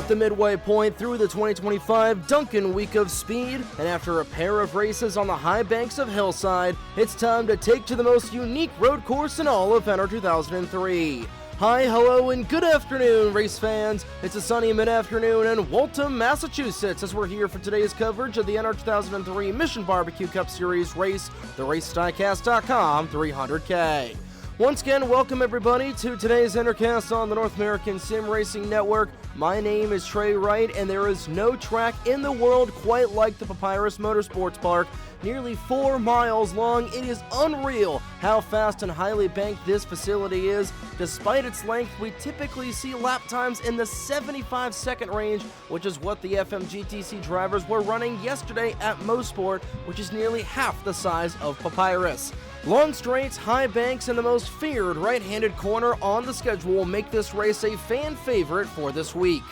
at the midway point through the 2025 Duncan Week of Speed, and after a pair of races on the high banks of Hillside, it's time to take to the most unique road course in all of NR2003. Hi, hello, and good afternoon, race fans. It's a sunny mid-afternoon in Waltham, Massachusetts, as we're here for today's coverage of the NR2003 Mission Barbecue Cup Series race, the RaceDiecast.com 300K. Once again, welcome everybody to today's Intercast on the North American Sim Racing Network. My name is Trey Wright, and there is no track in the world quite like the Papyrus Motorsports Park. Nearly 4 miles long, it is unreal how fast and highly banked this facility is. Despite its length, we typically see lap times in the 75-second range, which is what the FMGTC drivers were running yesterday at Mosport, which is nearly half the size of Papyrus. Long straights, high banks, and the most feared right-handed corner on the schedule will make this race a fan favorite for this week.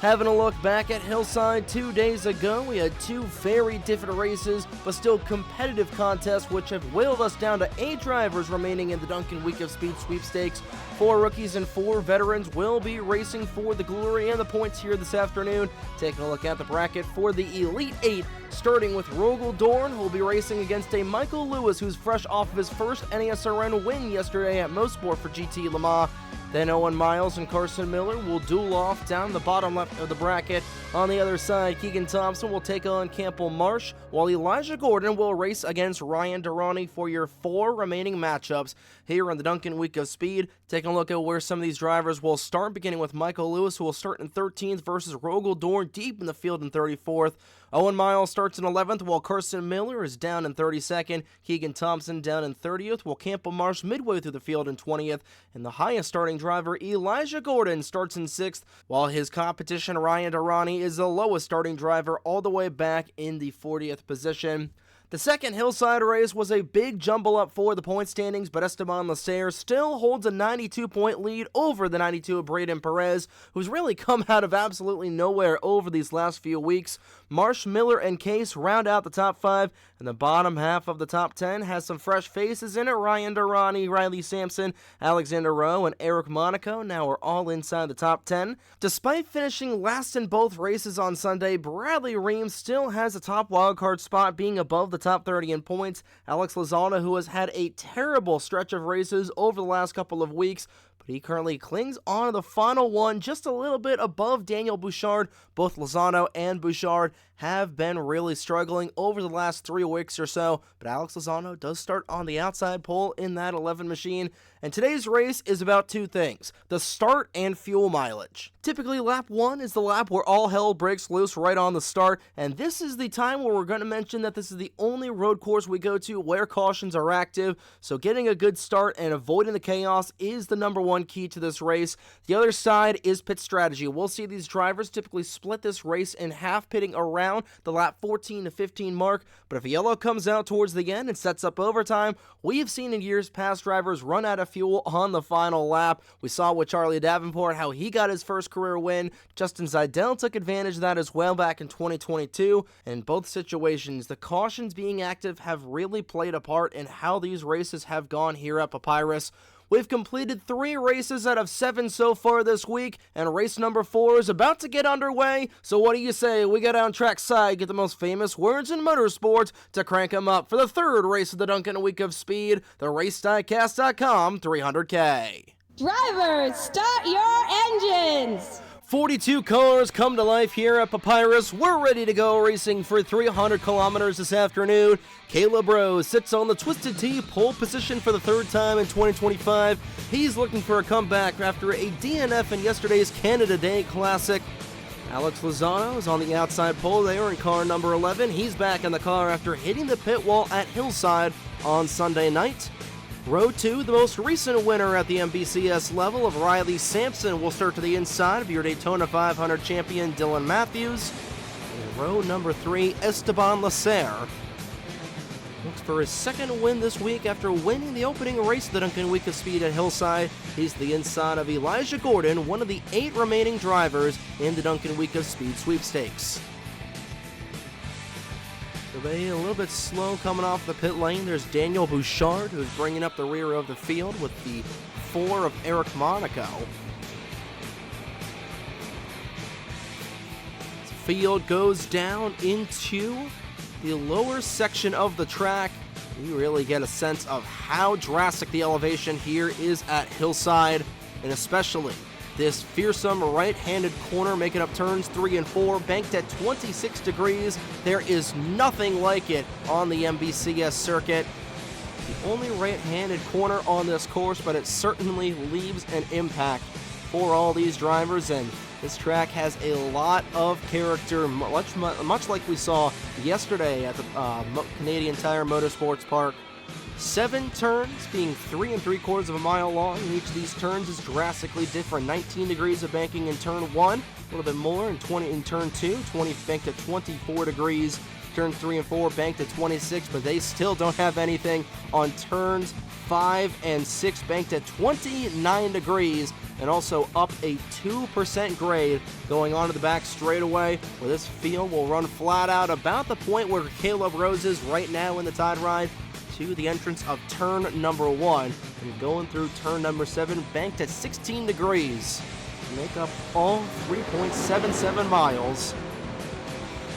Having a look back at Hillside 2 days ago, we had 2 very different races, but still competitive contests which have whittled us down to 8 drivers remaining in the Duncan Week of Speed sweepstakes. 4 rookies and 4 veterans will be racing for the glory and the points here this afternoon. Taking a look at the bracket for the Elite 8, starting with Roval who will be racing against a Michael Lewis who's fresh off of his first NASRN win yesterday at Mosport for GT Le Mans. Then Owen Miles and Carson Miller will duel off down the bottom left of the bracket. On the other side, Keegan Thompson will take on Campbell Marsh, while Elijah Gordon will race against Ryan Durrani for your 4 remaining matchups here in the Duncan Week of Speed. Taking a look at where some of these drivers will start, beginning with Michael Lewis, who will start in 13th versus Roval deep in the field in 34th. Owen Miles starts in 11th, while Carson Miller is down in 32nd. Keegan Thompson down in 30th, while Campbell Marsh midway through the field in 20th. And the highest starting driver, Elijah Gordon, starts in 6th, while his competition, Ryan Durrani, is the lowest starting driver all the way back in the 40th position. The second Hillside race was a big jumble up for the point standings, but Esteban Lasser still holds a 92-point lead over the 92 of Braden Perez, who's really come out of absolutely nowhere over these last few weeks. Marsh, Miller, and Case round out the top 5, and the bottom half of the top 10 has some fresh faces in it. Ryan Durrani, Riley Sampson, Alexander Rowe, and Eric Monaco now are all inside the top 10. Despite finishing last in both races on Sunday, Bradley Reams still has a top wildcard spot, being above the top 30 in points. Alex Lozano, who has had a terrible stretch of races over the last couple of weeks, but he currently clings on to the final one just a little bit above Daniel Bouchard. Both Lozano and Bouchard have been really struggling over the last 3 weeks or so, but Alex Lozano does start on the outside pole in that 11 machine. And today's race is about 2 things: the start and fuel mileage. Typically, lap 1 is the lap where all hell breaks loose right on the start, and this is the time where we're going to mention that this is the only road course we go to where cautions are active, so getting a good start and avoiding the chaos is the number 1 key to this race. The other side is pit strategy. We'll see these drivers typically split this race in half, pitting around the lap 14 to 15 mark, but if a yellow comes out towards the end and sets up overtime, we have seen in years past drivers run out of fuel on the final lap. We saw with Charlie Davenport how he got his first career win. Justin Zeidel took advantage of that as well back in 2022. And in both situations, the cautions being active have really played a part in how these races have gone here at Papyrus. We've completed 3 races out of 7 so far this week, and race number 4 is about to get underway. So what do you say we get on track side, get the most famous words in motorsports to crank them up for the 3rd race of the Duncan Week of Speed, the RaceDiecast.com 300K. Drivers, start your engines! 42 cars come to life here at Papyrus. We're ready to go racing for 300 kilometers this afternoon. Caleb Rose sits on the Twisted T pole position for the 3rd time in 2025. He's looking for a comeback after a DNF in yesterday's Canada Day Classic. Alex Lozano is on the outside pole there in car number 11. He's back in the car after hitting the pit wall at Hillside on Sunday night. Row 2, the most recent winner at the MBCS level of Riley Sampson, will start to the inside of your Daytona 500 champion Dylan Matthews. And row number 3, Esteban Lasser looks for his 2nd win this week after winning the opening race of the Duncan Week of Speed at Hillside. He's the inside of Elijah Gordon, one of the 8 remaining drivers in the Duncan Week of Speed sweepstakes. A little bit slow coming off the pit lane. There's Daniel Bouchard, who's bringing up the rear of the field with the 4 of Eric Monaco. field goes down into the lower section of the track, you really get a sense of how drastic the elevation here is at Hillside, and especially this fearsome right-handed corner making up turns 3 and 4, banked at 26 degrees. There is nothing like it on the MBCS circuit. The only right-handed corner on this course, but it certainly leaves an impact for all these drivers, and this track has a lot of character, much like we saw yesterday at the Canadian Tire Motorsports Park. 7 turns, being 3 3/4 of a mile long. Each of these turns is drastically different. 19 degrees of banking in turn 1, a little bit more in turn 2, 20 banked at 24 degrees. Turn 3 and 4 banked at 26, but they still don't have anything on turns 5 and 6, banked at 29 degrees, and also up a 2% grade going on to the back straightaway, where this field will run flat out about the point where Caleb Rose is right now in the Tide Ride, to the entrance of turn number 1, and going through turn number 7, banked at 16 degrees, to make up all 3.77 miles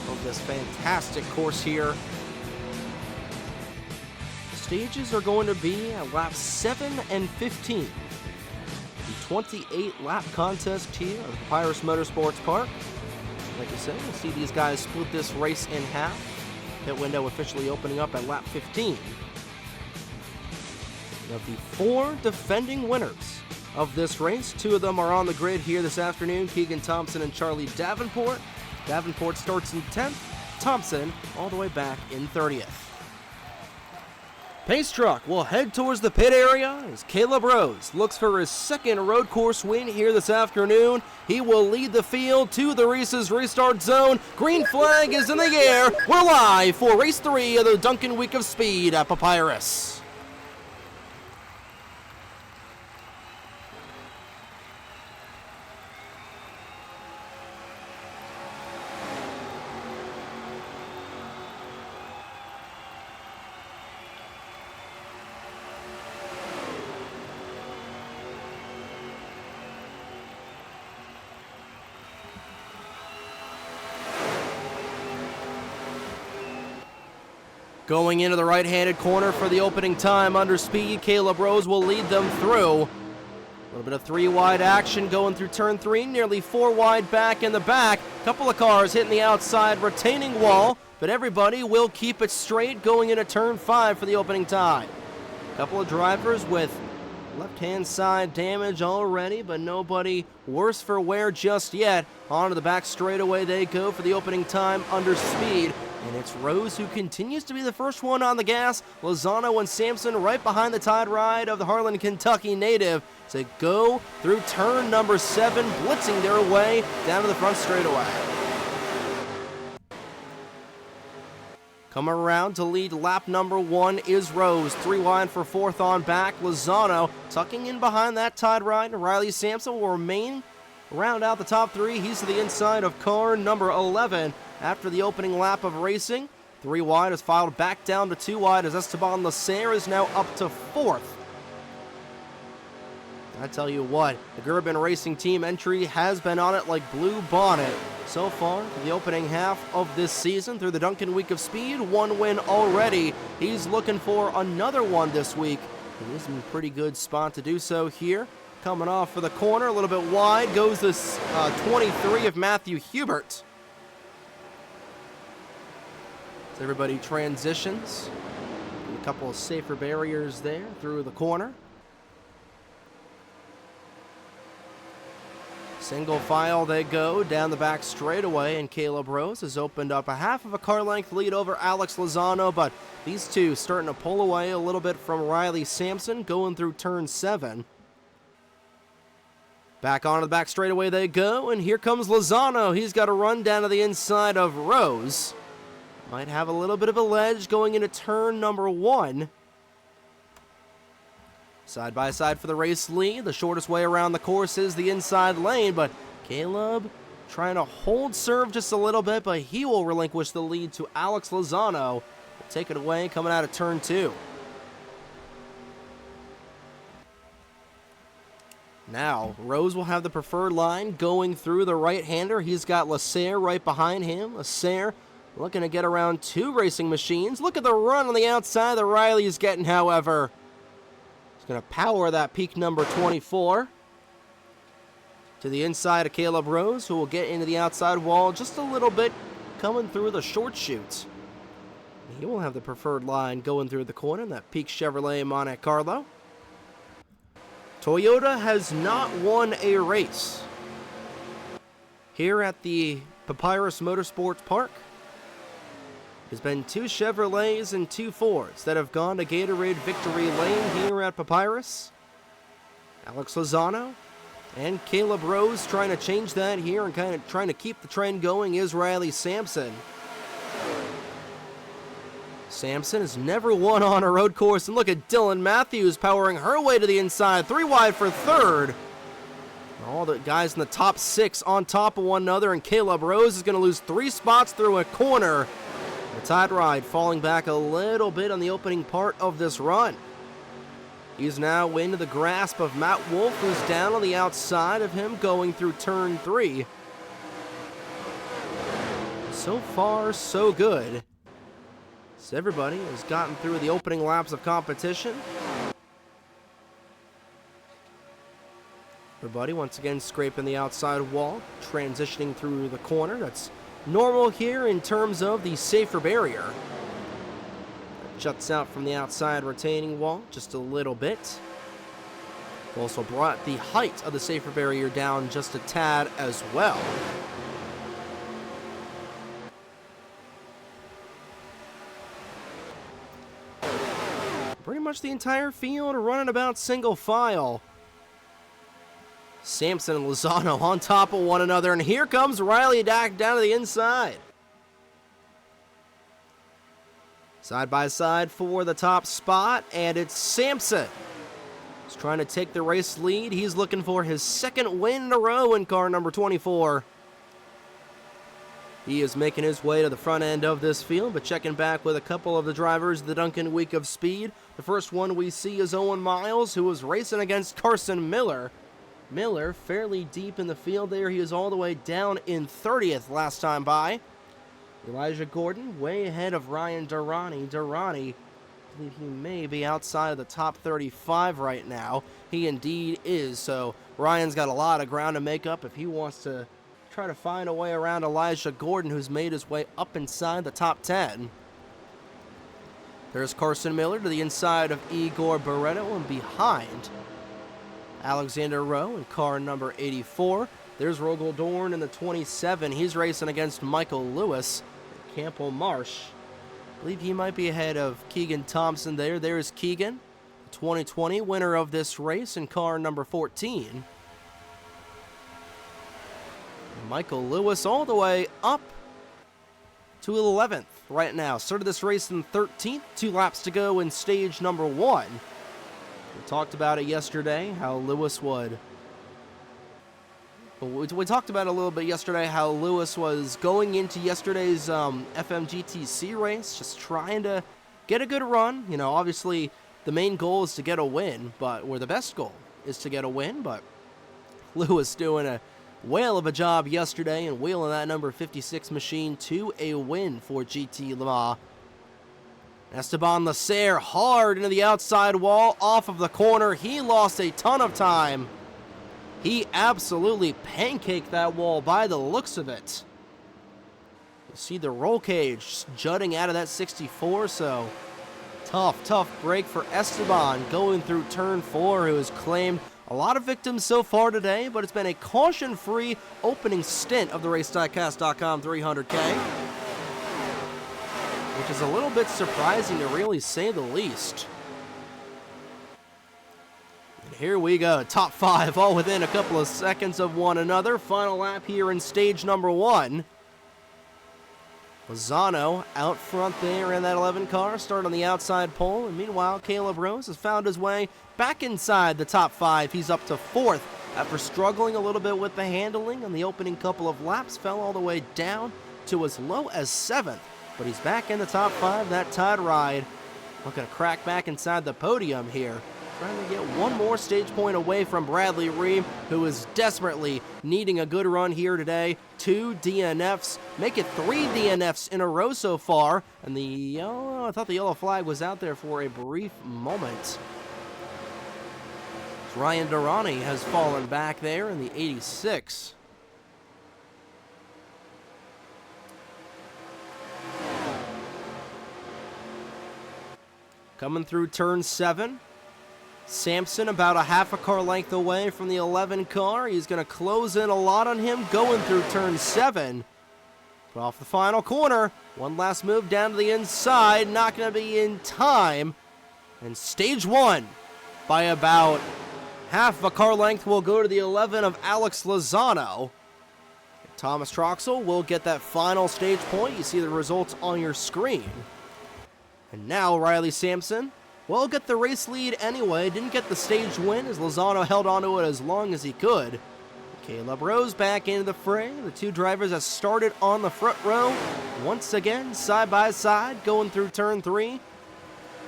of this fantastic course here. Stages are going to be at laps 7 and 15. The 28-lap contest here at Papyrus Motorsports Park. Like I said, we'll see these guys split this race in half. Pit window officially opening up at lap 15. We have the 4 defending winners of this race. 2 of them are on the grid here this afternoon, Keegan Thompson and Charlie Davenport. Davenport starts in 10th, Thompson all the way back in 30th. Pace Truck will head towards the pit area as Caleb Rose looks for his 2nd road course win here this afternoon. He will lead the field to the Reese's restart zone. Green flag is in the air. We're live for race 3 of the Duncan Week of Speed at Papyrus. Going into the right-handed corner for the opening time under speed, Caleb Rose will lead them through. A little bit of 3-wide action going through turn 3, nearly 4 wide back in the back. Couple of cars hitting the outside retaining wall, but everybody will keep it straight going into turn 5 for the opening time. Couple of drivers with left-hand side damage already, but nobody worse for wear just yet. Onto the back straightaway they go for the opening time under speed. And it's Rose who continues to be the first one on the gas. Lozano and Sampson right behind the Tide Ride of the Harlan, Kentucky native to go through turn number 7, blitzing their way down to the front straightaway. Coming around to lead lap number 1 is Rose. 3 wide for 4th on back. Lozano tucking in behind that Tide Ride. Riley Sampson will remain round out the top 3. He's to the inside of car number 11. After the opening lap of racing, 3 wide is filed back down to 2 wide as Esteban Lacer is now up to 4th. I tell you what, the Gerben Racing Team entry has been on it like blue bonnet so far for the opening half of this season through the Duncan Week of Speed. 1 win already. He's looking for another one this week. He is in a pretty good spot to do so here. Coming off for the corner, a little bit wide, goes this 23 of Matthew Hubert. As everybody transitions, a couple of safer barriers there through the corner. Single file they go down the back straightaway, and Caleb Rose has opened up a half of a car length lead over Alex Lozano, but these two starting to pull away a little bit from Riley Sampson going through turn 7. Back onto the back straightaway they go, and here comes Lozano. He's got a run down to the inside of Rose. Might have a little bit of a ledge going into turn number 1. Side by side for the race lead. The shortest way around the course is the inside lane, but Caleb trying to hold serve just a little bit, but he will relinquish the lead to Alex Lozano. Will take it away coming out of turn 2. Now, Rose will have the preferred line going through the right-hander. He's got Lasserre right behind him. Lasserre looking to get around two racing machines. Look at the run on the outside that Riley is getting, however. He's going to power that peak number 24 to the inside of Caleb Rose, who will get into the outside wall just a little bit, coming through the short chute. He will have the preferred line going through the corner, that peak Chevrolet Monte Carlo. Toyota has not won a race here at the Papyrus Motorsports Park. There's been two Chevrolets and two Fords that have gone to Gatorade Victory Lane here at Papyrus. Alex Lozano and Caleb Rose trying to change that here and kind of trying to keep the trend going is Riley Sampson. Sampson has never won on a road course, and look at Dylan Matthews powering her way to the inside, 3 wide for third. All the guys in the top 6 on top of one another, and Caleb Rose is going to lose 3 spots through a corner. The Tide Ride falling back a little bit on the opening part of this run. He's now into the grasp of Matt Wolf, who's down on the outside of him going through turn 3. So far, so good. So everybody has gotten through the opening laps of competition. Everybody once again scraping the outside wall, transitioning through the corner. That's normal here in terms of the safer barrier. That juts out from the outside retaining wall just a little bit. Also brought the height of the safer barrier down just a tad as well. Pretty much the entire field running about single file. Sampson and Lozano on top of one another, and here comes Riley down to the inside. Side by side for the top spot, and it's Sampson. He's trying to take the race lead. He's looking for his second win in a row in car number 24. He is making his way to the front end of this field, but checking back with a couple of the drivers of the Duncan Week of Speed. The first one we see is Owen Miles, who was racing against Carson Miller. Miller fairly deep in the field there. He was all the way down in 30th last time by. Elijah Gordon way ahead of Ryan Durrani. Durrani, I believe he may be outside of the top 35 right now. He indeed is, so Ryan's got a lot of ground to make up if he wants to try to find a way around Elijah Gordon, who's made his way up inside the top 10. There's Carson Miller to the inside of Igor Barreto, and behind Alexander Rowe in car number 84. There's Rogel Dorn in the 27. He's racing against Michael Lewis at Campbell Marsh. I believe he might be ahead of Keegan Thompson there. There's Keegan, the 2020 winner of this race in car number 14. Michael Lewis all the way up to 11th right now. Started this race in 13th, 2 laps to go in stage number 1. We talked about it yesterday, how Lewis would... We talked about it a little bit yesterday, how Lewis was going into yesterday's FMGTC race, just trying to get a good run. You know, obviously the main goal is to get a win, or the best goal is to get a win, but Lewis doing a whale of a job yesterday and wheeling that number 56 machine to a win for GT Le Mans. Esteban Lasserre hard into the outside wall, off of the corner. He lost a ton of time. He absolutely pancaked that wall by the looks of it. You see the roll cage jutting out of that 64, so tough break for Esteban going through turn 4, who has claimed a lot of victims so far today, but it's been a caution-free opening stint of the RaceDiecast.com 300K, which is a little bit surprising to really say the least. And here we go, top 5, all within a couple of seconds of one another. Final lap here in stage number 1. Lozano out front there in that 11 car, start on the outside pole, and meanwhile Caleb Rose has found his way back inside the top 5. He's up to 4th after struggling a little bit with the handling on the opening couple of laps, fell all the way down to as low as 7th, but he's back in the top 5. That Tide Ride looking to crack back inside the podium here trying to get one more stage point away from Bradley Ream, who is desperately needing a good run here today. 2 DNFs, make it 3 DNFs in a row so far, and I thought the yellow flag was out there for a brief moment. Ryan Durrani has fallen back there in the 86. Coming through turn 7. Sampson about a half a car length away from the 11 car. He's going to close in a lot on him going through turn 7. But off the final corner. One last move down to the inside. Not going to be in time. And stage 1 by about half a car length will go to the 11 of Alex Lozano. Thomas Troxel will get that final stage point. You see the results on your screen. And now Riley Sampson will get the race lead anyway. Didn't get the stage win as Lozano held onto it as long as he could. Caleb Rose back into the fray. The two drivers have started on the front row. Once again, side by side, going through turn 3.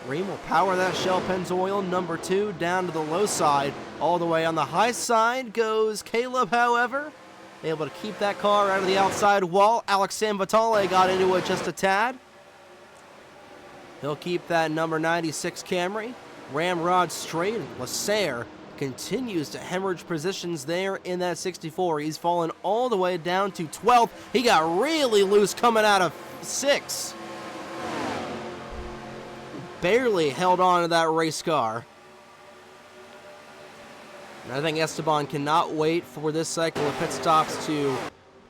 Ream will power that Shell Pennzoil number 2 down to the low side. All the way on the high side goes Caleb, however. Able to keep that car out of the outside wall. Alex Sanvitale got into it just a tad. He'll keep that number 96 Camry. Ramrod straight, and Lasserre continues to hemorrhage positions there in that 64. He's fallen all the way down to 12th. He got really loose coming out of 6. Barely held on to that race car. And I think Esteban cannot wait for this cycle of pit stops to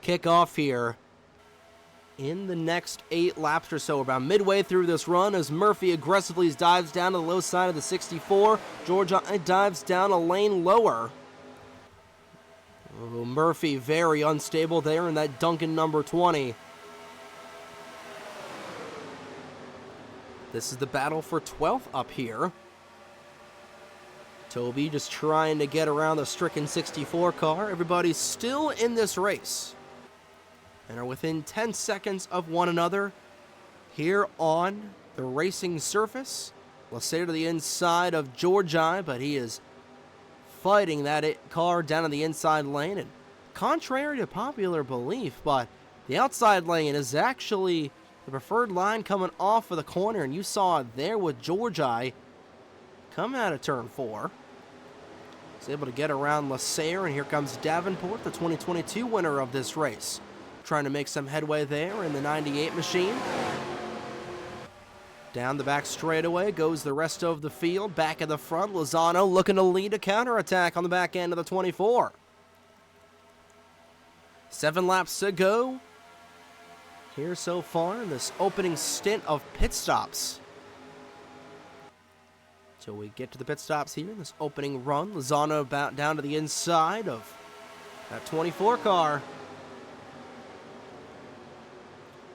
kick off here in the next 8 laps or so. About midway through this run as Murphy aggressively dives down to the low side of the 64. Georgia dives down a lane lower. Oh, Murphy very unstable there in that Duncan number 20. This is the battle for 12th up here. Toby just trying to get around the stricken 64 car. Everybody's still in this race and are within 10 seconds of one another here on the racing surface. Lasserre to the inside of Georgi, but he is fighting that car down in the inside lane. And contrary to popular belief, but the outside lane is actually the preferred line coming off of the corner, and you saw it there with Georgi coming out of turn 4. He's able to get around Lasserre, and here comes Davenport, the 2022 winner of this race, trying to make some headway there in the 98 machine. Down the back straightaway goes the rest of the field. Back in the front, Lozano looking to lead a counterattack on the back end of the 24. 7 laps to go here so far in this opening stint of pit stops. So we get to the pit stops here in this opening run. Lozano about down to the inside of that 24 car.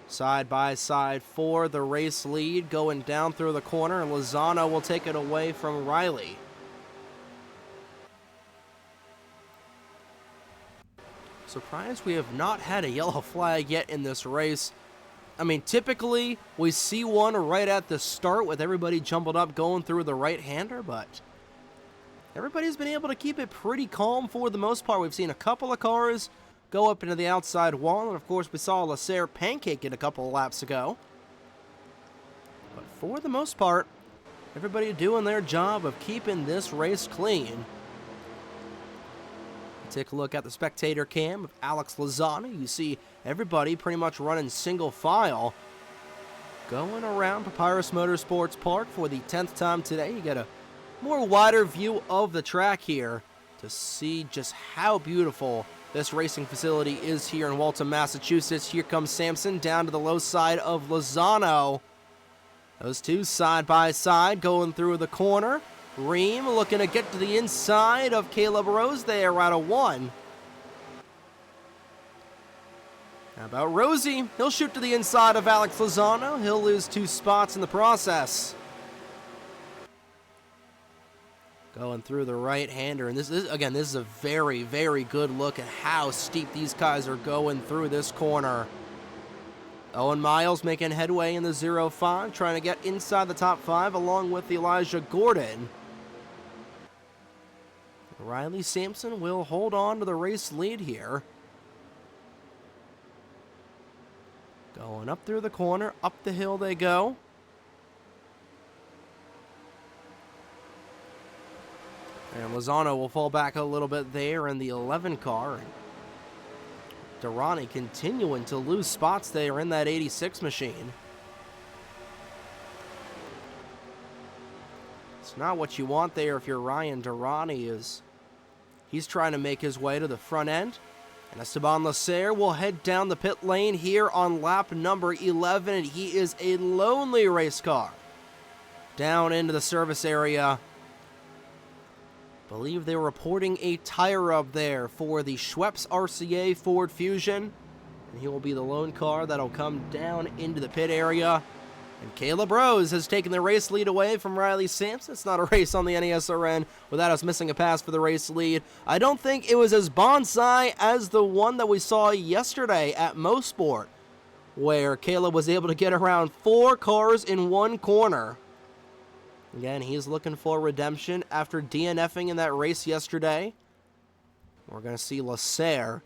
Side by side for the race lead, going down through the corner, and Lozano will take it away from Riley. Surprised we have not had a yellow flag yet in this race. I mean, typically we see one right at the start with everybody jumbled up going through the right-hander, but everybody's been able to keep it pretty calm for the most part. We've seen a couple of cars go up into the outside wall, and of course we saw Lasserre pancake it a couple of laps ago. But for the most part, everybody doing their job of keeping this race clean. Take a look at the spectator cam of Alex Lozano. You see everybody pretty much running single file, going around Papyrus Motorsports Park for the 10th time today. You get a more wider view of the track here to see just how beautiful this racing facility is here in Waltham, Massachusetts. Here comes Sampson down to the low side of Lozano. Those two side by side going through the corner. Ream looking to get to the inside of Caleb Rose there out of 1. How about Rosie? He'll shoot to the inside of Alex Lozano. He'll lose 2 spots in the process. Going through the right-hander. And this is a very, very good look at how steep these guys are going through this corner. Owen Miles making headway in the 05, trying to get inside the top 5 along with Elijah Gordon. Riley Sampson will hold on to the race lead here. Going up through the corner, up the hill they go. And Lozano will fall back a little bit there in the 11 car. Durrani continuing to lose spots there in that 86 machine. It's not what you want there if you're Ryan Durrani. He's trying to make his way to the front end. And Esteban Lasser will head down the pit lane here on lap number 11. And he is a lonely race car. Down into the service area. Believe they're reporting a tire rub there for the Schweppes RCA Ford Fusion. And he will be the lone car that'll come down into the pit area. And Caleb Rose has taken the race lead away from Riley Sampson. It's not a race on the NASRN without us missing a pass for the race lead. I don't think it was as bonsai as the one that we saw yesterday at Mosport, where Caleb was able to get around 4 cars in one corner. Again, he's looking for redemption after DNFing in that race yesterday. We're going to see Lasser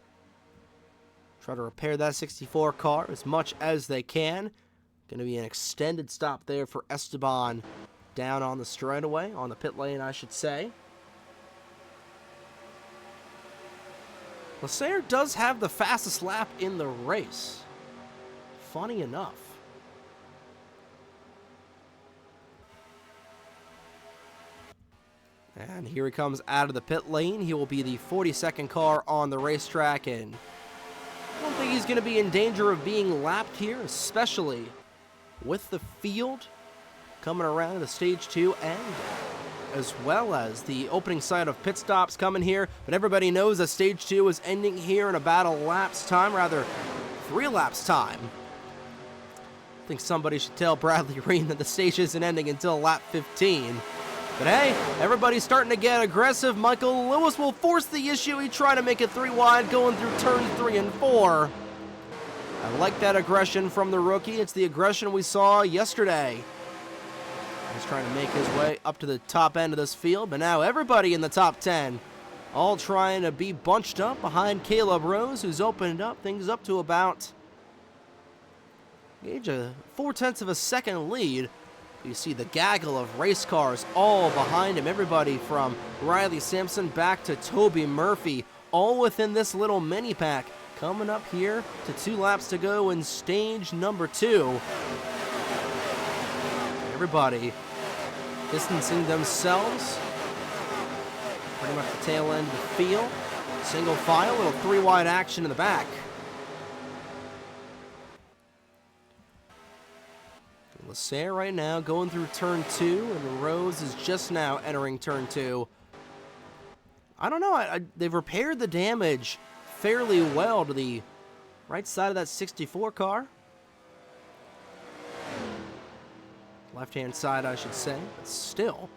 try to repair that 64 car as much as they can. Going to be an extended stop there for Esteban down on the straightaway, on the pit lane, I should say. Lasser does have the fastest lap in the race. Funny enough. And here he comes out of the pit lane. He will be the 42nd car on the racetrack, and I don't think he's going to be in danger of being lapped here, especially with the field coming around the stage 2 end, as well as the opening side of pit stops coming here. But everybody knows that stage 2 is ending here in about a lap's time, rather 3 laps time. I think somebody should tell Bradley Reen that the stage isn't ending until lap 15. But hey, everybody's starting to get aggressive. Michael Lewis will force the issue. He tried to make it 3 wide going through turns 3 and 4. I like that aggression from the rookie. It's the aggression we saw yesterday. He's trying to make his way up to the top end of this field, but now everybody in the top 10 all trying to be bunched up behind Caleb Rose, who's opened up things up to about a 0.4 of a second lead. You see the gaggle of race cars all behind him. Everybody from Riley Sampson back to Toby Murphy, all within this little mini pack. Coming up here to 2 laps to go in stage number 2. Everybody distancing themselves. Pretty much the tail end of the field. Single file, little 3 wide action in the back. Lasser right now going through turn 2, and Rose is just now entering turn 2. I don't know, they've repaired the damage fairly well to the right side of that 64 car. Left-hand side, I should say, but still,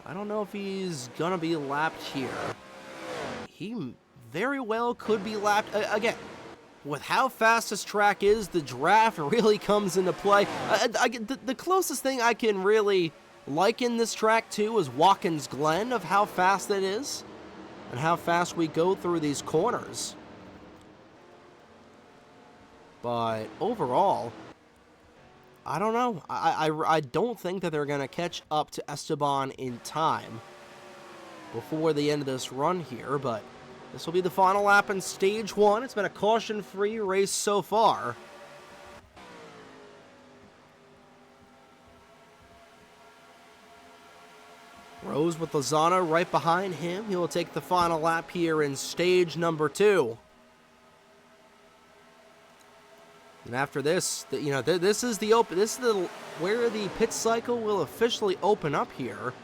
I don't know if he's gonna be lapped here. He very well could be lapped. Again, with how fast this track is, the draft really comes into play. The closest thing I can really liken this track to is Watkins Glen, of how fast it is and how fast we go through these corners. But overall, I don't know. I don't think that they're going to catch up to Esteban in time before the end of this run here, but this will be the final lap in stage 1. It's been a caution-free race so far. Rose with Lozano right behind him. He will take the final lap here in stage number 2. And after this, this is where the pit cycle will officially open up here.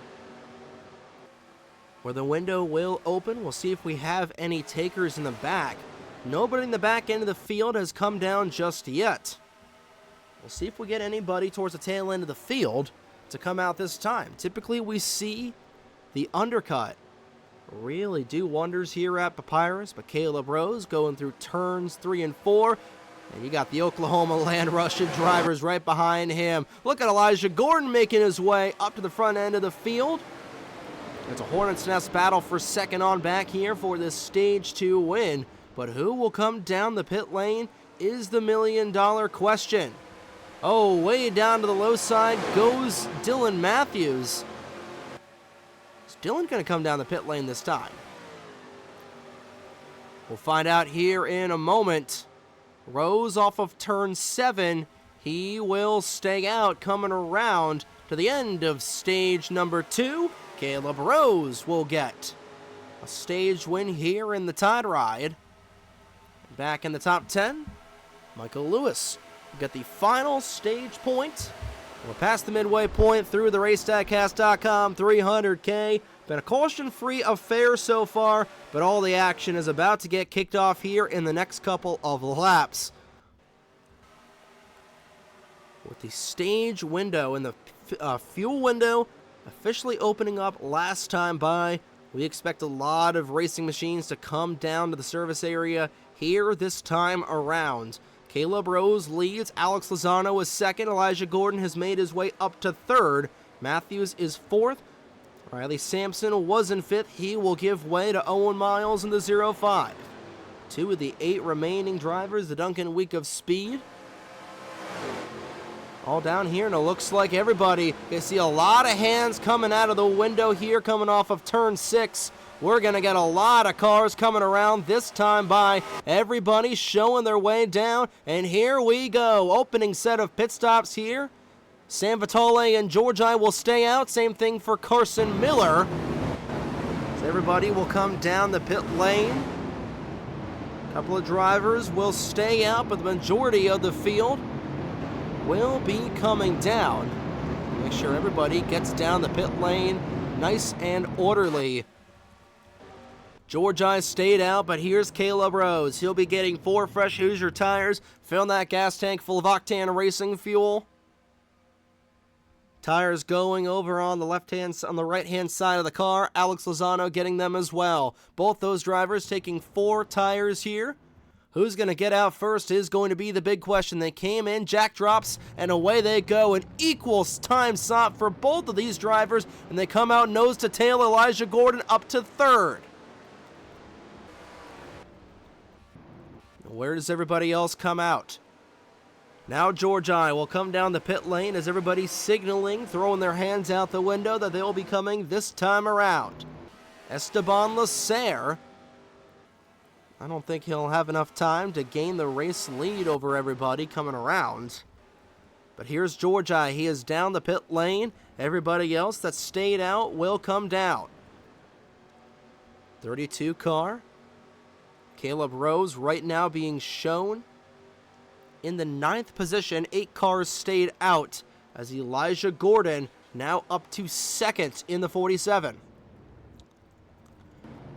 Where the window will open. We'll see if we have any takers in the back. Nobody in the back end of the field has come down just yet. We'll see if we get anybody towards the tail end of the field to come out this time. Typically we see the undercut really do wonders here at Papyrus, but Caleb Rose going through turns 3 and 4. And you got the Oklahoma Land Russian drivers right behind him. Look at Elijah Gordon making his way up to the front end of the field. It's a hornet's nest battle for second on back here for this Stage 2 win, but who will come down the pit lane is the million-dollar question. Oh, way down to the low side goes Dylan Matthews. Is Dylan going to come down the pit lane this time? We'll find out here in a moment. Rose off of turn 7. He will stay out, coming around to the end of stage number 2. Caleb Rose will get a stage win here in the Tide Ride. Back in the top 10, Michael Lewis will get the final stage point. We're past the midway point through the RaceStatCast.com 300K. Been a caution-free affair so far, but all the action is about to get kicked off here in the next couple of laps. With the stage window and the fuel window officially opening up last time by, we expect a lot of racing machines to come down to the service area here this time around. Caleb Rose leads, Alex Lozano is second, Elijah Gordon has made his way up to third, Matthews is fourth, Riley Sampson was in fifth, he will give way to Owen Miles in the 05. 2 of the 8 remaining drivers, the Duncan Week of Speed. All down here, and it looks like everybody, you see a lot of hands coming out of the window here, coming off of turn 6. We're going to get a lot of cars coming around this time by. Everybody showing their way down, and here we go. Opening set of pit stops here. Sam Vitale and Georgi will stay out. Same thing for Carson Miller. So everybody will come down the pit lane. A couple of drivers will stay out, but the majority of the field will be coming down. Make sure everybody gets down the pit lane nice and orderly. Georgi stayed out, but here's Caleb Rose. He'll be getting 4 fresh Hoosier tires, filling that gas tank full of octane racing fuel. Tires going over on the right-hand side of the car. Alex Lozano getting them as well. Both those drivers taking 4 tires here. Who's going to get out first is going to be the big question. They came in, jack drops, and away they go. An equal time stop for both of these drivers, and they come out nose to tail. Elijah Gordon up to third. Where does everybody else come out? Now Georgi will come down the pit lane as everybody's signaling, throwing their hands out the window that they'll be coming this time around. Esteban Lasserre, I don't think he'll have enough time to gain the race lead over everybody coming around. But here's Georgi. He is down the pit lane. Everybody else that stayed out will come down. 32 car. Caleb Rose right now being shown in the 9th position. 8 cars stayed out as Elijah Gordon now up to 2nd in the 47.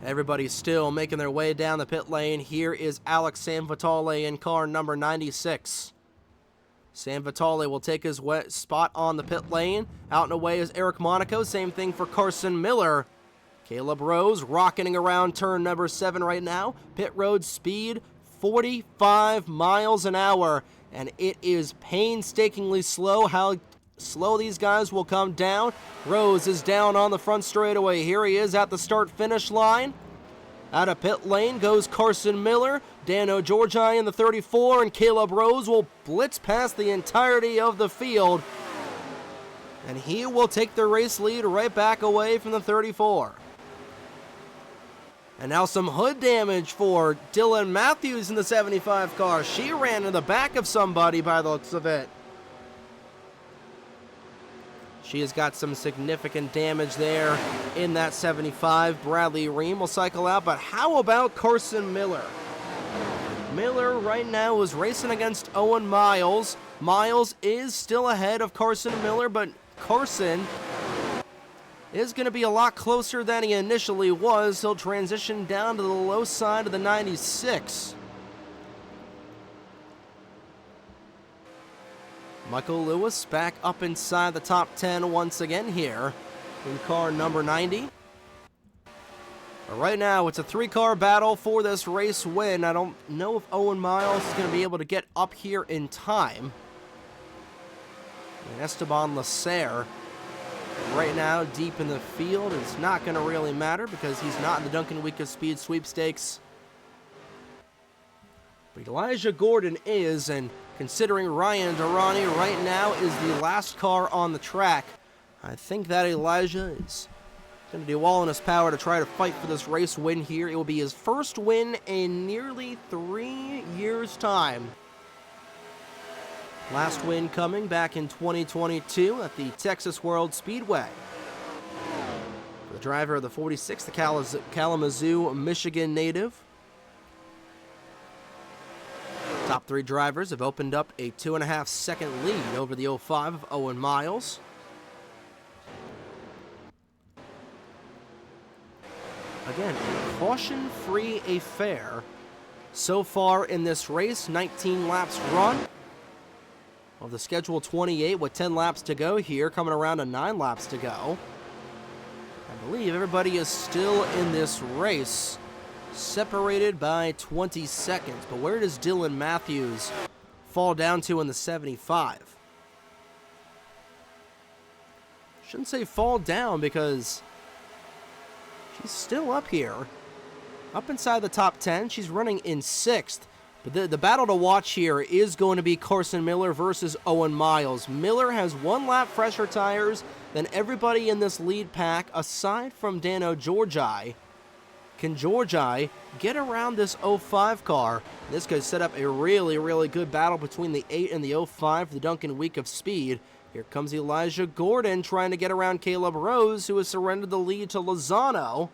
Everybody's still making their way down the pit lane. Here is Alex Sanvitale in car number 96. Sanvitale will take his spot on the pit lane. Out and away is Eric Monaco. Same thing for Carson Miller. Caleb Rose rocketing around turn number 7 right now. Pit road speed 45 miles an hour. And it is painstakingly slow how slow these guys will come down. Rose is down on the front straightaway. Here he is at the start-finish line. Out of pit lane goes Carson Miller. Dano Georgi in the 34, and Caleb Rose will blitz past the entirety of the field. And he will take the race lead right back away from the 34. And now some hood damage for Dylan Matthews in the 75 car. She ran in the back of somebody by the looks of it. She has got some significant damage there in that 75. Bradley Ream will cycle out, but how about Carson Miller? Miller right now is racing against Owen Miles. Miles is still ahead of Carson Miller, but Carson is going to be a lot closer than he initially was. He'll transition down to the low side of the 96. Michael Lewis back up inside the top 10 once again here in car number 90. But right now, it's a 3-car battle for this race win. I don't know if Owen Miles is going to be able to get up here in time. And Esteban Lasserre Right now, deep in the field, it's not going to really matter because he's not in the Duncan Week of Speed sweepstakes. But Elijah Gordon is, and considering Ryan Durrani right now is the last car on the track, I think that Elijah is going to do all in his power to try to fight for this race win here. It will be his first win in nearly 3 years' time. Last win coming back in 2022 at the Texas World Speedway. For the driver of the 46, the Kalamazoo, Michigan native. Top 3 drivers have opened up a 2.5 second lead over the 05 of Owen Miles. Again, a caution-free affair so far in this race. 19 laps run of the scheduled 28 with 10 laps to go here, coming around to 9 laps to go. I believe everybody is still in this race, separated by 20 seconds. But where does Dylan Matthews fall down to in the 75? Shouldn't say fall down because she's still up here, up inside the top 10. She's running in 6th. But the battle to watch here is going to be Carson Miller versus Owen Miles. Miller has 1 lap fresher tires than everybody in this lead pack, aside from Dano Georgi. Can Georgi get around this 05 car? This could set up a really, really good battle between the 8 and the 05 for the Duncan Week of Speed. Here comes Elijah Gordon trying to get around Caleb Rose, who has surrendered the lead to Lozano.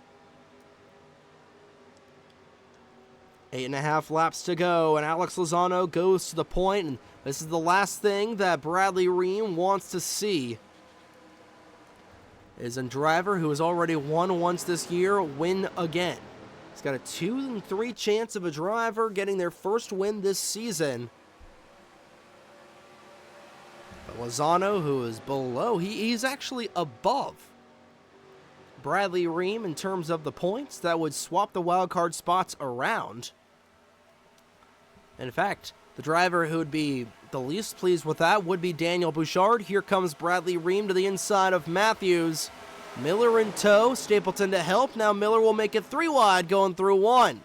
8.5 laps to go, and Alex Lozano goes to the point, and this is the last thing that Bradley Ream wants to see. Is a driver who has already won once this year win again. He's got a 2 in 3 chance of a driver getting their first win this season. But Lozano, who is below, he's actually above Bradley Ream in terms of the points. That would swap the wildcard spots around. In fact, the driver who would be the least pleased with that would be Daniel Bouchard. Here comes Bradley Ream to the inside of Matthews. Miller in tow, Stapleton to help. Now Miller will make it 3 wide going through 1.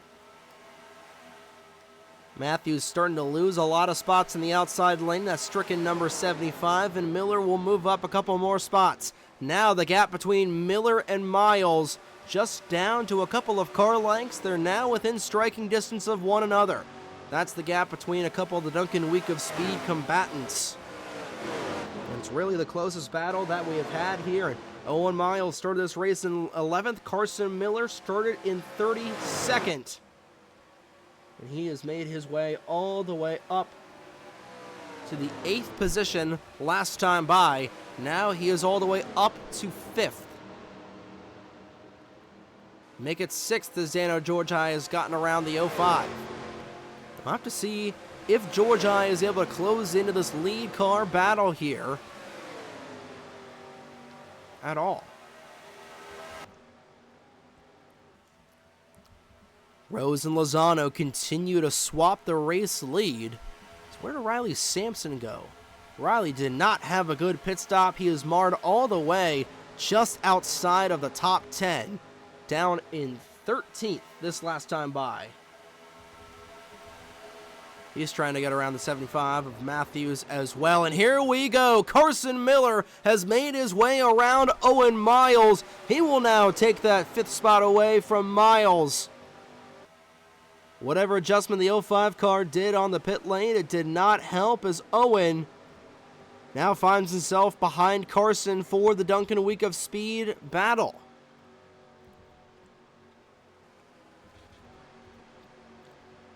Matthews starting to lose a lot of spots in the outside lane. That's stricken number 75, and Miller will move up a couple more spots. Now the gap between Miller and Miles just down to a couple of car lengths. They're now within striking distance of one another. That's the gap between a couple of the Duncan Week of Speed combatants. And it's really the closest battle that we have had here. And Owen Miles started this race in 11th. Carson Miller started in 32nd. And he has made his way all the way up to the 8th position last time by. Now he is all the way up to 5th. Make it 6th as Dano Georgi has gotten around the 05. We'll have to see if Georgi is able to close into this lead car battle here at all. Rose and Lozano continue to swap the race lead. So where did Riley Sampson go? Riley did not have a good pit stop. He is marred all the way just outside of the top 10, down in 13th this last time by. He's trying to get around the 75 of Matthews as well. And here we go. Carson Miller has made his way around Owen Miles. He will now take that 5th spot away from Miles. Whatever adjustment the 05 car did on the pit lane, it did not help as Owen now finds himself behind Carson for the Duncan Week of Speed battle.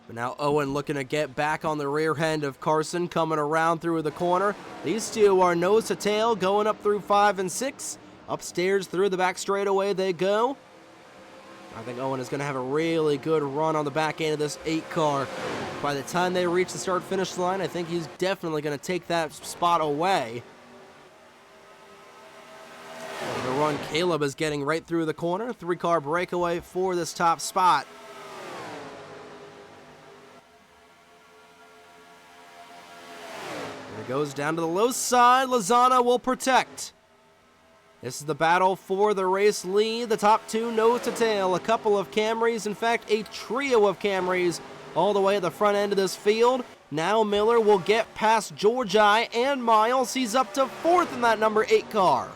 But now Owen looking to get back on the rear end of Carson, coming around through the corner. These two are nose to tail, going up through 5 and 6. Upstairs through the back straightaway they go. I think Owen is going to have a really good run on the back end of this 8 car. By the time they reach the start-finish line, I think he's definitely going to take that spot away. The run Caleb is getting right through the corner. 3-car breakaway for this top spot. Goes down to the low side. Lozano will protect. This is the battle for the race lead. The top two nose to tail. A couple of Camrys, in fact, a trio of Camrys all the way at the front end of this field. Now Miller will get past Georgi and Miles. He's up to fourth in that number 8 car.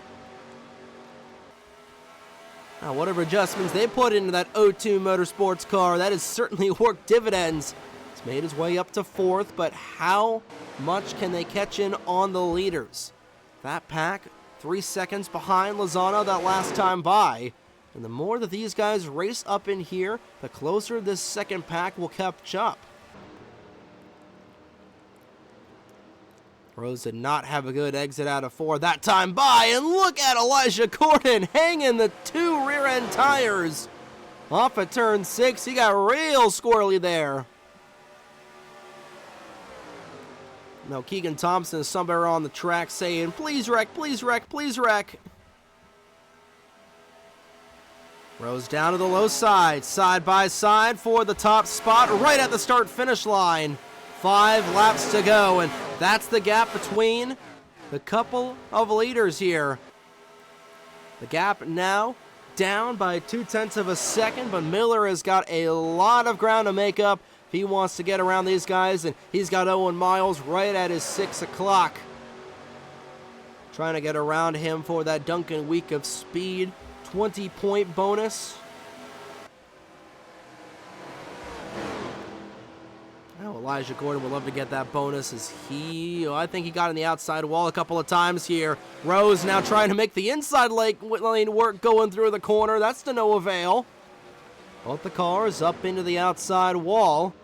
Now, whatever adjustments they put into that O2 Motorsports car, that has certainly worked dividends. It's made his way up to fourth, but how much can they catch in on the leaders? That pack 3 seconds behind Lozano that last time by. And the more that these guys race up in here, the closer this second pack will catch up. Rose did not have a good exit out of 4 that time by, and look at Elijah Gordon hanging the 2 rear end tires off at turn 6. He got real squirrely there. Now Keegan Thompson is somewhere on the track saying, please wreck, please wreck, please wreck. Rose down to the low side, side by side for the top spot right at the start finish line. 5 laps to go, and that's the gap between the couple of leaders here. The gap now down by 0.2 of a second, but Miller has got a lot of ground to make up if he wants to get around these guys, and he's got Owen Miles right at his 6 o'clock. Trying to get around him for that Duncan Week of Speed 20-point bonus. Oh, Elijah Gordon would love to get that bonus as I think he got in the outside wall a couple of times here. Rose now trying to make the inside lane work going through the corner. That's to no avail. Both the cars up into the outside wall.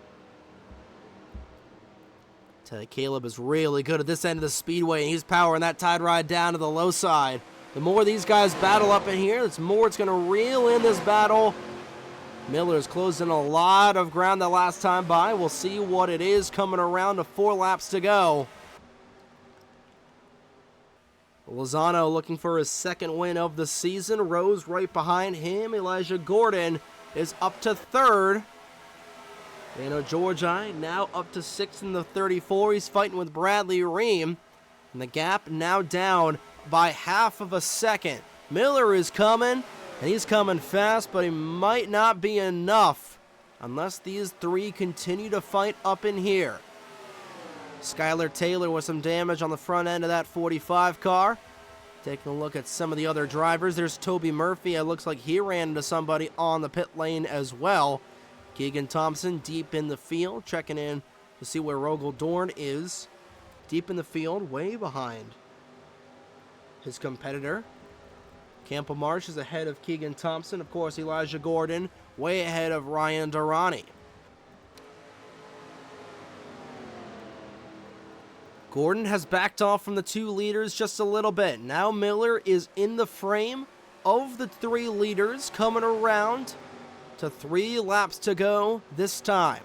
Tell you, Caleb is really good at this end of the speedway, and he's powering that tide ride down to the low side. The more these guys battle up in here, the more it's going to reel in this battle. Miller's closing a lot of ground that last time by. We'll see what it is coming around to 4 laps to go. Lozano looking for his second win of the season. Rose right behind him. Elijah Gordon is up to 3rd. Dano Georgi now up to 6th in the 34. He's fighting with Bradley Ream. And the gap now down by 1/2 of a second. Miller is coming. And he's coming fast, but he might not be enough unless these 3 continue to fight up in here. Skylar Taylor with some damage on the front end of that 45 car. Taking a look at some of the other drivers. There's Toby Murphy. It looks like he ran into somebody on the pit lane as well. Keegan Thompson deep in the field, checking in to see where Roval Dorn is. Deep in the field, way behind his competitor. Campbell Marsh is ahead of Keegan Thompson. Of course, Elijah Gordon way ahead of Ryan Durrani. Gordon has backed off from the 2 leaders just a little bit. Now Miller is in the frame of the 3 leaders, coming around to 3 laps to go this time.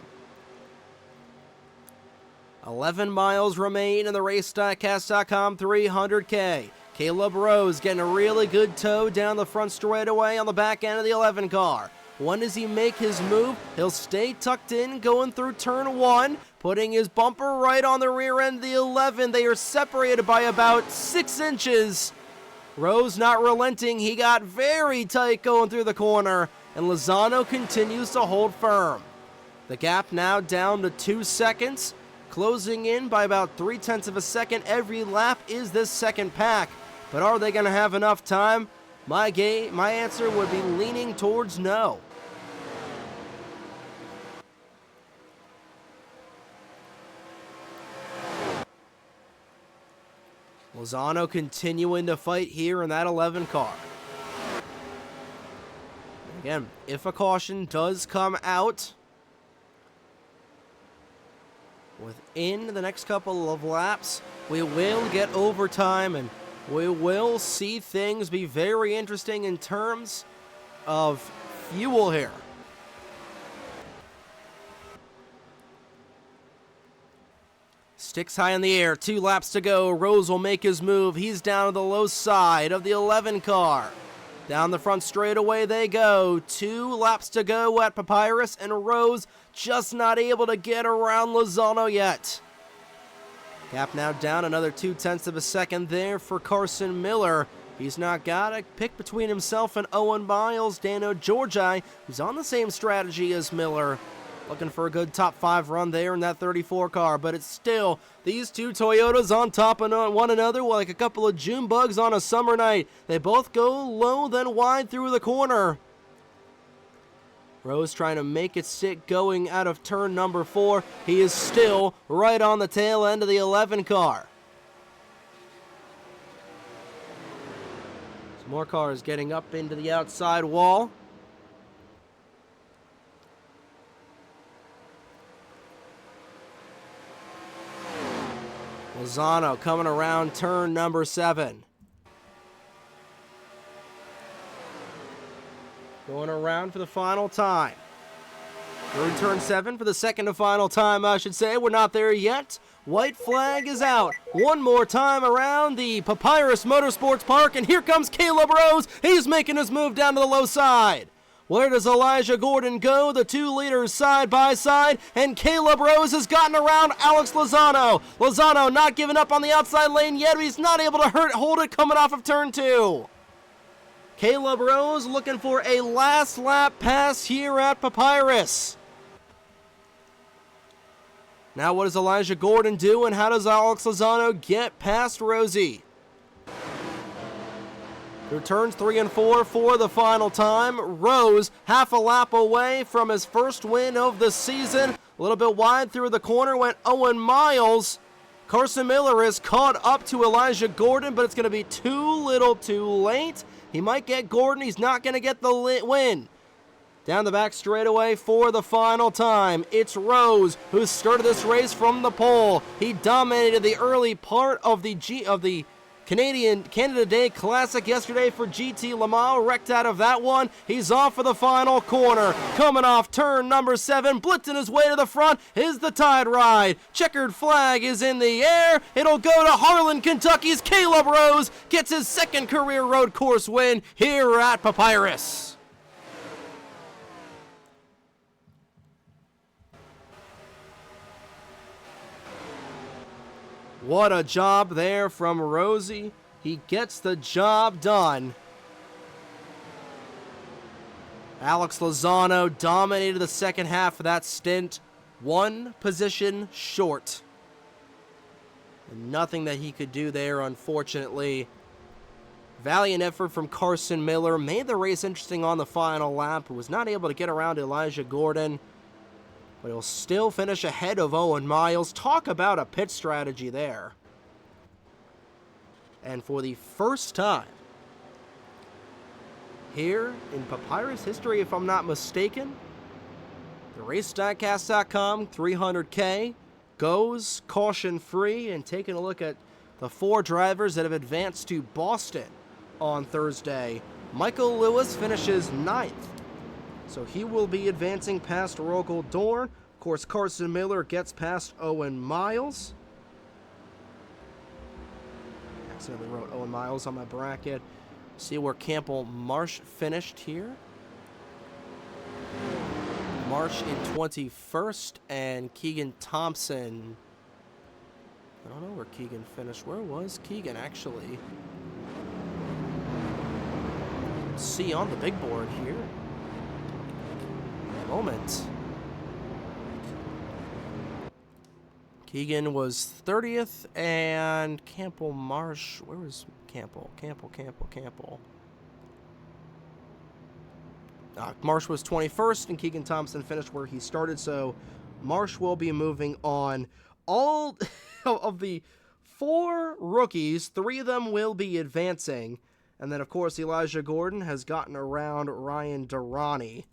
11 miles remain in the RaceDiecast.com 300K. Caleb Rose getting a really good tow down the front straightaway on the back end of the 11 car. When does he make his move? He'll stay tucked in going through turn 1, putting his bumper right on the rear end of the 11. They are separated by about 6 inches. Rose not relenting. He got very tight going through the corner, and Lozano continues to hold firm. The gap now down to 2 seconds, closing in by about 0.3 of a second every lap is this second pack. But are they going to have enough time? My answer would be leaning towards no. Lozano continuing to fight here in that 11 car. Again, if a caution does come out within the next couple of laps, we will get overtime, and we will see things be very interesting in terms of fuel here. Sticks high in the air, 2 laps to go. Rose will make his move. He's down to the low side of the 11 car. Down the front straightaway they go. 2 laps to go at Papyrus, and Rose just not able to get around Lozano yet. Gap now down another 0.2 of a second there for Carson Miller. He's not got a pick between himself and Owen Miles. Dano Georgi, who's on the same strategy as Miller, looking for a good top 5 run there in that 34 car, but it's still these two Toyotas on top of one another like a couple of June bugs on a summer night. They both go low then wide through the corner. Rose trying to make it stick going out of turn number 4. He is still right on the tail end of the 11 car. Some more cars getting up into the outside wall. Lozano coming around turn number 7. Going around for the final time. Through turn 7 for the second and final time, I should say. We're not there yet. White flag is out. One more time around the Papyrus Motorsports Park, and here comes Caleb Rose. He's making his move down to the low side. Where does Elijah Gordon go? The two leaders side by side, and Caleb Rose has gotten around Alex Lozano. Lozano not giving up on the outside lane yet, but he's not able to hold it coming off of turn 2. Caleb Rose looking for a last lap pass here at Papyrus. Now what does Elijah Gordon do, and how does Alex Lozano get past Rosie? Through turns 3 and 4 for the final time. Rose half a lap away from his first win of the season. A little bit wide through the corner went Owen Miles. Carson Miller is caught up to Elijah Gordon, but it's going to be too little too late. He might get Gordon. He's not going to get the win. Down the back straightaway for the final time. It's Rose who started this race from the pole. He dominated the early part of the Canada Day Classic yesterday for GT Le Mans. Wrecked out of that one. He's off for the final corner. Coming off turn number 7, blitzing his way to the front is the Tide Ride. Checkered flag is in the air. It'll go to Harlan, Kentucky's Caleb Rose. Gets his second career road course win here at Papyrus. What a job there from Rosie. He gets the job done. Alex Lozano dominated the second half of that stint. One position short. And nothing that he could do there, unfortunately. Valiant effort from Carson Miller. Made the race interesting on the final lap. Was not able to get around Elijah Gordon. But he'll still finish ahead of Owen Miles. Talk about a pit strategy there. And for the first time here in Papyrus history, if I'm not mistaken, the RaceDiecast.com 300K goes caution-free, and taking a look at the 4 drivers that have advanced to Boston on Thursday. Michael Lewis finishes 9th. So he will be advancing past Rogal Dorn. Of course, Carson Miller gets past Owen Miles. Accidentally wrote Owen Miles on my bracket. See where Campbell Marsh finished here. Marsh in 21st, and Keegan Thompson. I don't know where Keegan finished. Where was Keegan, actually? See on the big board here. Moment. Keegan was 30th, and Campbell Marsh, where was Campbell? Campbell. Marsh was 21st, and Keegan Thompson finished where he started, so Marsh will be moving on. All of the 4 rookies, 3 of them will be advancing, and then, of course, Elijah Gordon has gotten around Ryan Durrani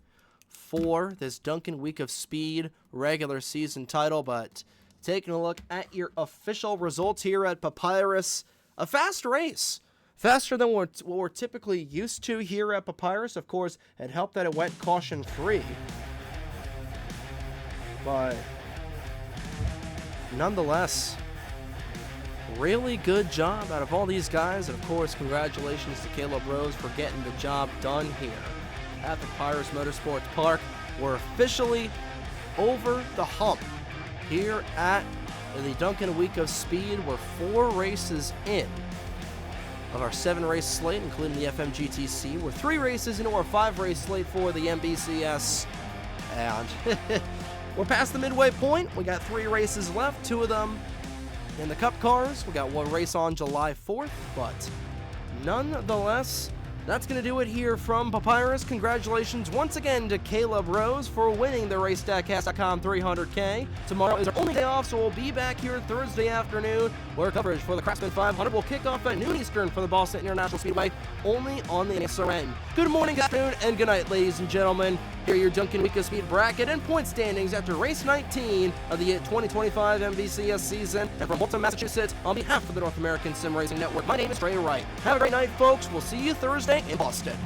for this Duncan Week of Speed regular season title. But taking a look at your official results here at Papyrus, a fast race. Faster than what we're typically used to here at Papyrus. Of course, it helped that it went caution-free. But nonetheless, really good job out of all these guys. And of course, congratulations to Caleb Rose for getting the job done here at the Papyrus Motorsports Park. We're officially over the hump here at the Duncan Week of Speed. We're 4 races in. of our 7-race slate, including the FMGTC. We're 3 races into our 5-race slate for the MBCS, and we're past the midway point. We got 3 races left, 2 of them in the Cup cars. We got 1 race on July 4th, but nonetheless, that's going to do it here from Papyrus. Congratulations once again to Caleb Rose for winning the RaceStatCast.com 300K. Tomorrow is our only day off, so we'll be back here Thursday afternoon, where coverage for the Craftsman 500 will kick off at noon Eastern for the Boston International Speedway, only on the SRN. Good morning, good afternoon, and good night, ladies and gentlemen. Here are your Duncan Week of Speed bracket and point standings after race 19 of the 2025 MVCS season. And from Walton, Massachusetts, on behalf of the North American Sim Racing Network, my name is Trey Wright. Have a great night, folks. We'll see you Thursday in Boston.